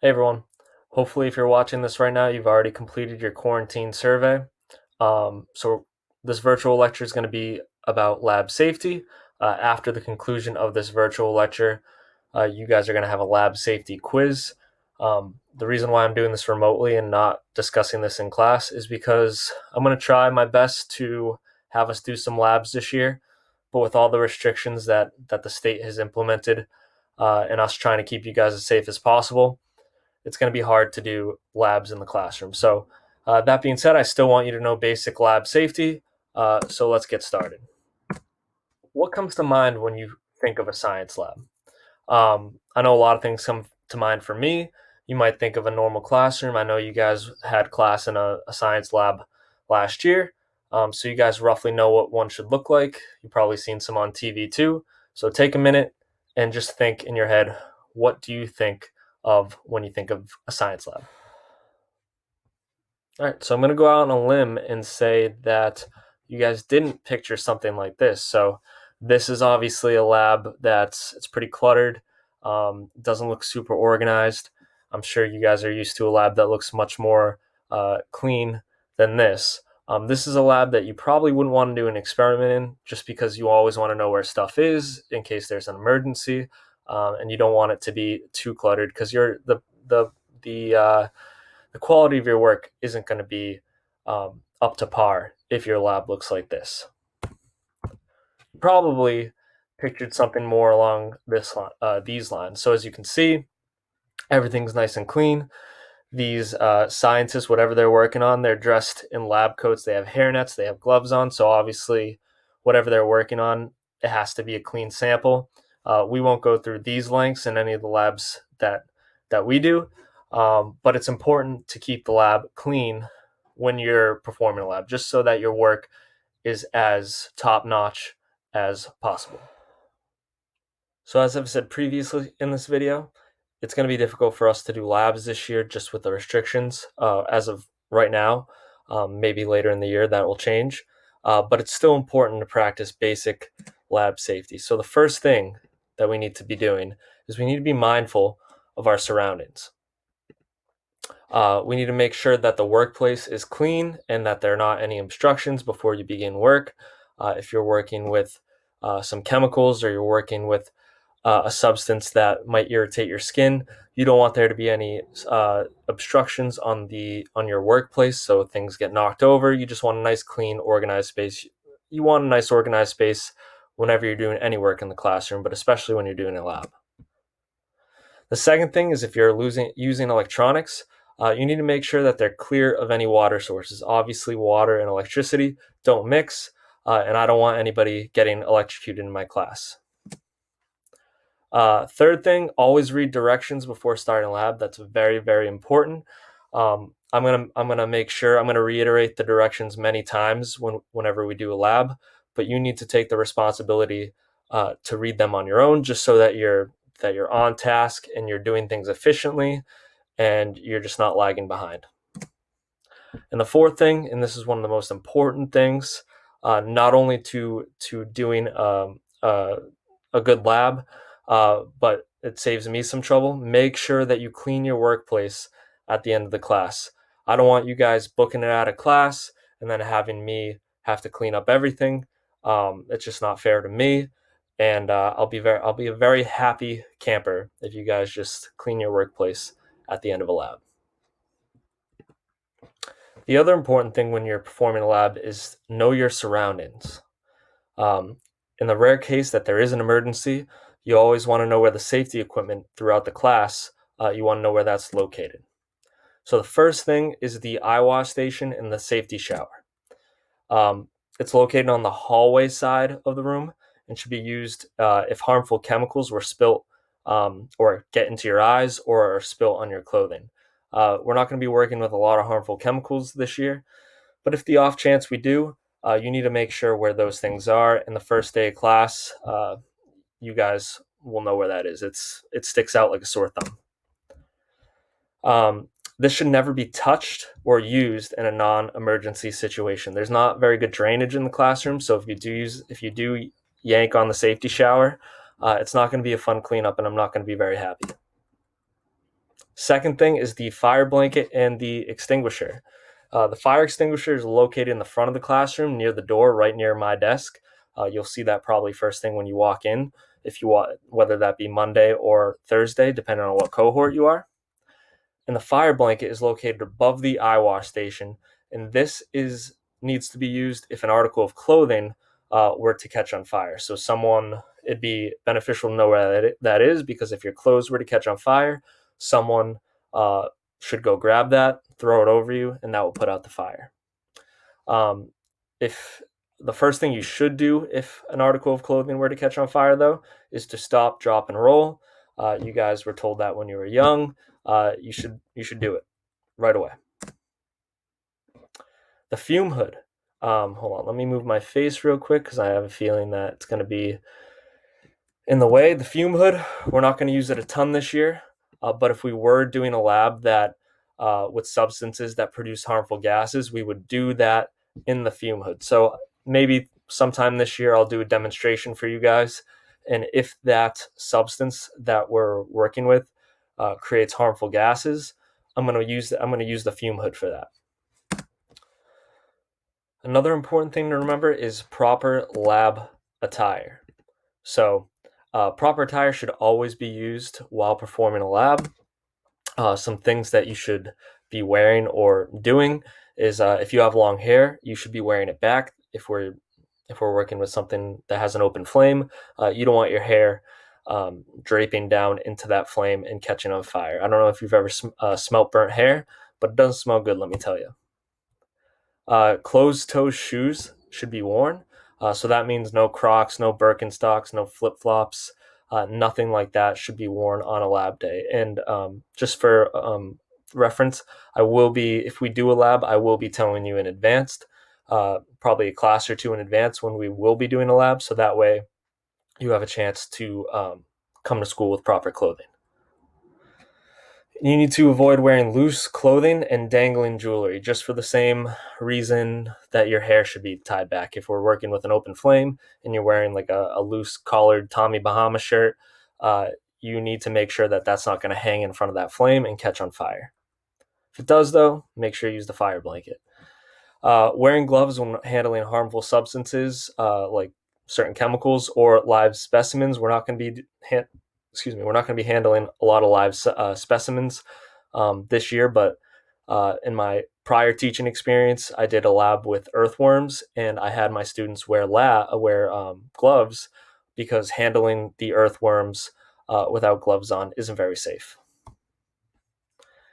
Hey everyone. Hopefully, if you're watching this right now, you've already completed your quarantine survey. So, this virtual lecture is going to be about lab safety. After the conclusion of this virtual lecture, you guys are going to have a lab safety quiz. The reason why I'm doing this remotely and not discussing this in class is because I'm going to try my best to have us do some labs this year, but with all the restrictions that the state has implemented, and us trying to keep you guys as safe as possible, it's going to be hard to do labs in the classroom. So, that being said, I still want you to know basic lab safety. So, let's get started. What comes to mind when you think of a science lab? I know a lot of things come to mind for me. You might think of a normal classroom. I know you guys had class in a science lab last year. So, you guys roughly know what one should look like. You've probably seen some on TV too. So, take a minute and just think in your head, what do you think of when you think of a science lab? All right, so I'm going to go out on a limb and say that you guys didn't picture something like this. So this is obviously a lab it's pretty cluttered. Doesn't look super organized. I'm sure you guys are used to a lab that looks much more clean than this. This is a lab that you probably wouldn't want to do an experiment in, just because you always want to know where stuff is in case there's an emergency, and you don't want it to be too cluttered because the quality of your work isn't going to be up to par if your lab looks like this. Probably pictured something more along these lines. So as you can see, everything's nice and clean. These scientists, whatever they're working on, they're dressed in lab coats. They have hairnets, they have gloves on. So obviously, whatever they're working on, it has to be a clean sample. We won't go through these lengths in any of the labs that we do, but it's important to keep the lab clean when you're performing a lab, just so that your work is as top notch as possible. So as I've said previously in this video, it's going to be difficult for us to do labs this year just with the restrictions as of right now. Maybe later in the year that will change, but it's still important to practice basic lab safety. So the first thing that we need to be doing is we need to be mindful of our surroundings. We need to make sure that the workplace is clean and that there are not any obstructions before you begin work. If you're working with some chemicals or you're working with a substance that might irritate your skin, you don't want there to be any obstructions on your workplace, so things get knocked over. You just want a nice, clean, organized space. You want a nice, organized space whenever you're doing any work in the classroom, but especially when you're doing a lab. The second thing is if you're using electronics, you need to make sure that they're clear of any water sources. Obviously, water and electricity don't mix, and I don't want anybody getting electrocuted in my class. Third thing, always read directions before starting lab. That's very, very important. I'm gonna make sure I'm gonna reiterate the directions many times whenever we do a lab, but you need to take the responsibility to read them on your own, just so that you're on task and you're doing things efficiently and you're just not lagging behind. And the fourth thing, and this is one of the most important things, not only to doing a good lab, but it saves me some trouble. Make sure that you clean your workplace at the end of the class. I don't want you guys booking it out of class and then having me have to clean up everything. It's just not fair to me, and I'll be a very happy camper if you guys just clean your workplace at the end of a lab. The other important thing when you're performing a lab is know your surroundings. Um, in the rare case that there is an emergency, you always want to know where the safety equipment throughout the class, you want to know where that's located. So the first thing is the eye wash station and the safety shower. It's located on the hallway side of the room and should be used if harmful chemicals were spilt or get into your eyes or are spilt on your clothing. We're not going to be working with a lot of harmful chemicals this year, but if the off chance we do, you need to make sure where those things are. In the first day of class, you guys will know where that is. It sticks out like a sore thumb. This should never be touched or used in a non-emergency situation. There's not very good drainage in the classroom, so if you do yank on the safety shower, it's not going to be a fun cleanup, and I'm not going to be very happy. Second thing is the fire blanket and the extinguisher. The fire extinguisher is located in the front of the classroom near the door, right near my desk. You'll see that probably first thing when you walk in, if you want, whether that be Monday or Thursday, depending on what cohort you are. And the fire blanket is located above the eye wash station, and this is needs to be used if an article of clothing were to catch on fire. So it'd be beneficial to know where that is, because if your clothes were to catch on fire, someone uh, should go grab that, throw it over you, and that will put out the fire. Um, if the first thing you should do if an article of clothing were to catch on fire, though, is to stop, drop, and roll. You guys were told that when you were young. You should do it right away. The fume hood. Hold on, let me move my face real quick because I have a feeling that it's going to be in the way. The fume hood, we're not going to use it a ton this year, but if we were doing a lab that with substances that produce harmful gases, we would do that in the fume hood. So maybe sometime this year I'll do a demonstration for you guys, and if that substance that we're working with creates harmful gases, I'm going to use the fume hood for that. Another important thing to remember is proper lab attire. So proper attire should always be used while performing a lab. Some things that you should be wearing or doing is if you have long hair, you should be wearing it back. If we're working with something that has an open flame, you don't want your hair draping down into that flame and catching on fire. I don't know if you've ever smelt burnt hair, but it doesn't smell good, let me tell you. Closed-toe shoes should be worn. So that means no Crocs, no Birkenstocks, no flip-flops, nothing like that should be worn on a lab day. And just for reference, if we do a lab, I will be telling you in advance, probably a class or two in advance when we will be doing a lab. So that way you have a chance to come to school with proper clothing. You need to avoid wearing loose clothing and dangling jewelry, just for the same reason that your hair should be tied back. If we're working with an open flame and you're wearing like a loose collared Tommy Bahama shirt, you need to make sure that that's not going to hang in front of that flame and catch on fire. If it does, though, make sure you use the fire blanket. Wearing gloves when handling harmful substances like certain chemicals or live specimens. We're not going to be handling a lot of live specimens this year, but in my prior teaching experience, I did a lab with earthworms, and I had my students wear gloves, because handling the earthworms without gloves on isn't very safe.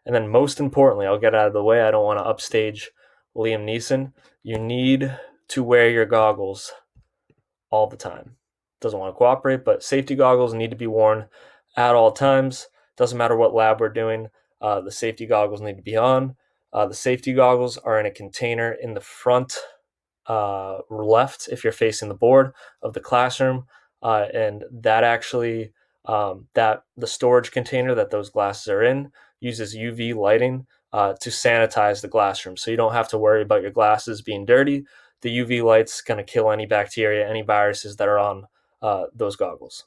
And then most importantly, I'll get out of the way, I don't want to upstage Liam Neeson. You need to wear your goggles all the time. Doesn't want to cooperate, but safety goggles need to be worn at all times. Doesn't matter what lab we're doing, the safety goggles need to be on. The safety goggles are in a container in the front left, if you're facing the board of the classroom, and that actually the storage container that those glasses are in uses UV lighting to sanitize the classroom, so you don't have to worry about your glasses being dirty. The UV light's going to kill any bacteria, any viruses that are on those goggles.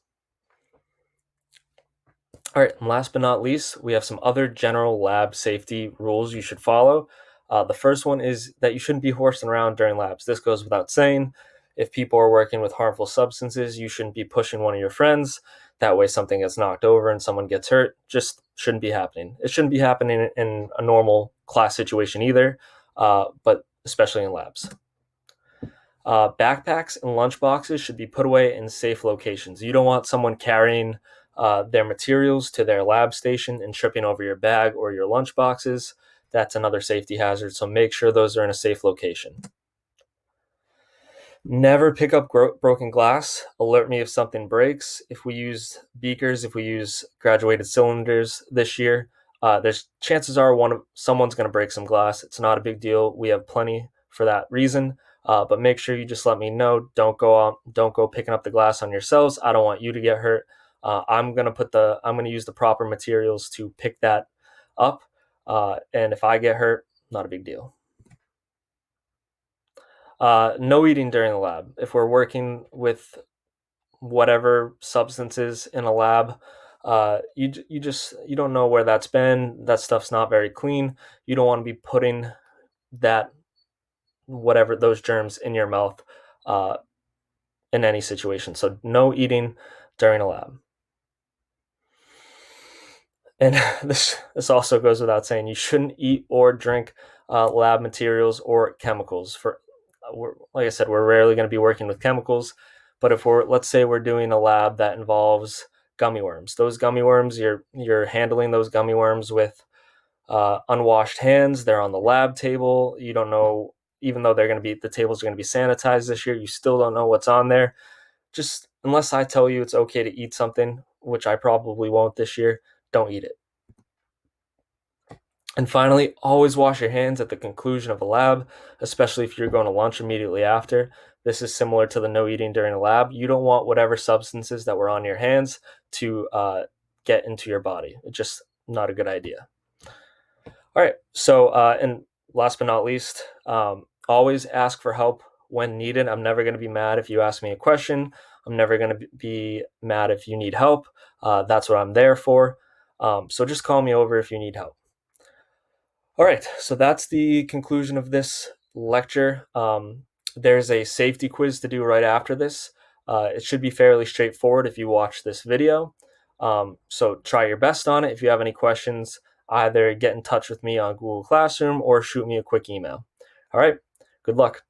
All right, and last but not least, we have some other general lab safety rules you should follow. The first one is that you shouldn't be horsing around during labs. This goes without saying. If people are working with harmful substances, you shouldn't be pushing one of your friends. That way something gets knocked over and someone gets hurt. Just shouldn't be happening. It shouldn't be happening in a normal class situation either, but especially in labs. Backpacks and lunch boxes should be put away in safe locations. You don't want someone carrying their materials to their lab station and tripping over your bag or your lunch boxes. That's another safety hazard, so make sure those are in a safe location. Never pick up broken glass. Alert me if something breaks. If we use beakers, if we use graduated cylinders this year, there's chances are someone's going to break some glass. It's not a big deal. We have plenty for that reason. But make sure you just let me know. Don't go picking up the glass on yourselves. I don't want you to get hurt. I'm gonna use the proper materials to pick that up. And if I get hurt, not a big deal. No eating during the lab. If we're working with whatever substances in a lab, You don't know where that's been. That stuff's not very clean. You don't want to be putting that whatever those germs in your mouth uh, in any situation. So no eating during a lab. And this also goes without saying. You shouldn't eat or drink lab materials or chemicals. Like I said, we're rarely going to be working with chemicals, but if let's say we're doing a lab that involves gummy worms, those gummy worms, you're handling those gummy worms with unwashed hands. They're on the lab table. You don't know, even though the tables are going to be sanitized this year, you still don't know what's on there. Just unless I tell you it's okay to eat something, which I probably won't this year, don't eat it. And finally, always wash your hands at the conclusion of a lab, especially if you're going to lunch immediately after. This is similar to the no eating during a lab. You don't want whatever substances that were on your hands to get into your body. It's just not a good idea. All right. So, and last but not least, always ask for help when needed. I'm never going to be mad if you ask me a question. I'm never going to be mad if you need help. That's what I'm there for. So just call me over if you need help. All right. So that's the conclusion of this lecture. There's a safety quiz to do right after this. It should be fairly straightforward if you watch this video. So try your best on it. If you have any questions, either get in touch with me on Google Classroom or shoot me a quick email. All right, good luck.